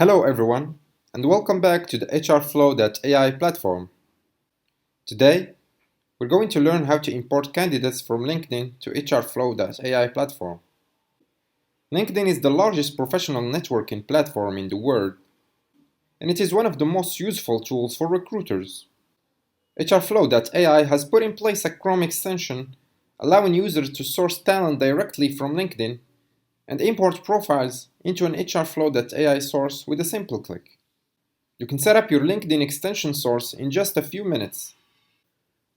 Hello everyone, and welcome back to the HrFlow.ai platform. Today, we're going to learn how to import candidates from LinkedIn to HrFlow.ai platform. LinkedIn is the largest professional networking platform in the world, and it is one of the most useful tools for recruiters. HrFlow.ai has put in place a Chrome extension allowing users to source talent directly from LinkedIn and import profiles into an HrFlow.ai source with a simple click. You can set up your LinkedIn extension source in just a few minutes.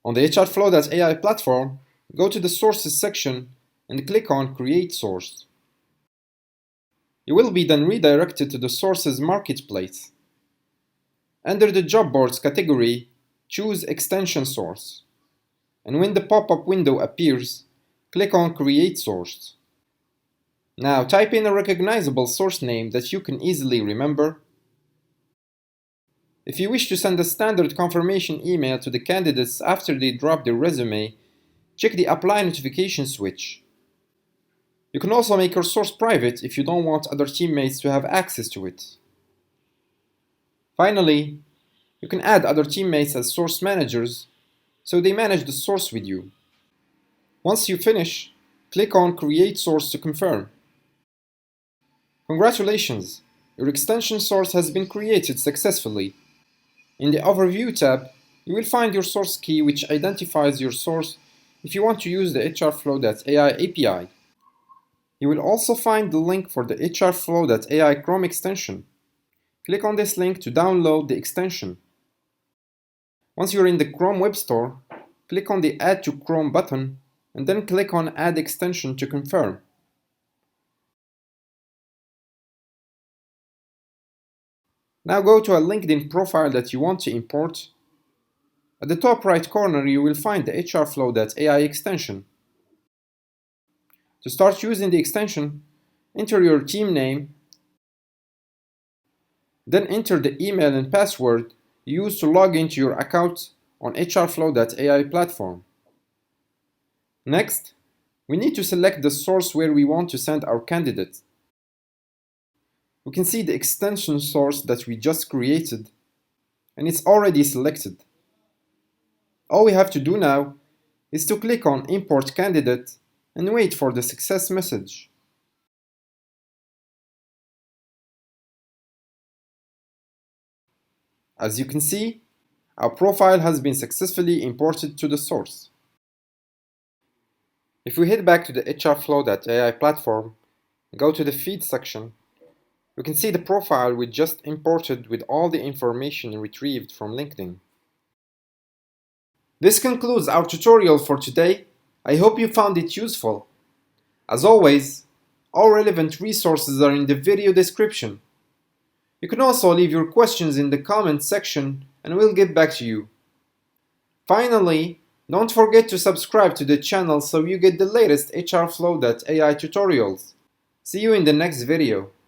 On the HrFlow.ai platform, go to the Sources section and click on Create Source. You will be then redirected to the Sources Marketplace. Under the Job Boards category, choose Extension Source. And when the pop-up window appears, click on Create Source. Now type in a recognizable source name that you can easily remember. If you wish to send a standard confirmation email to the candidates after they drop their resume, check the Apply notification switch. You can also make your source private if you don't want other teammates to have access to it. Finally, you can add other teammates as source managers, so they manage the source with you. Once you finish, click on Create Source to confirm. Congratulations! Your extension source has been created successfully. In the Overview tab, you will find your source key which identifies your source if you want to use the HrFlow.ai API. You will also find the link for the HrFlow.ai Chrome extension. Click on this link to download the extension. Once you're in the Chrome Web Store, click on the Add to Chrome button and then click on Add Extension to confirm. Now go to a LinkedIn profile that you want to import. At the top right corner, you will find the HrFlow.ai extension. To start using the extension, enter your team name, then enter the email and password you use to log into your account on HrFlow.ai platform. Next, we need to select the source where we want to send our candidate. We can see the extension source that we just created, and it's already selected. All we have to do now is to click on Import Candidate and wait for the success message. As you can see, our profile has been successfully imported to the source. If we head back to the HrFlow.ai platform and go to the Feed section, you can see the profile we just imported with all the information retrieved from LinkedIn. This concludes our tutorial for today. I hope you found it useful. As always, all relevant resources are in the video description. You can also leave your questions in the comments section and we'll get back to you. Finally, don't forget to subscribe to the channel so you get the latest HrFlow.ai tutorials. See you in the next video.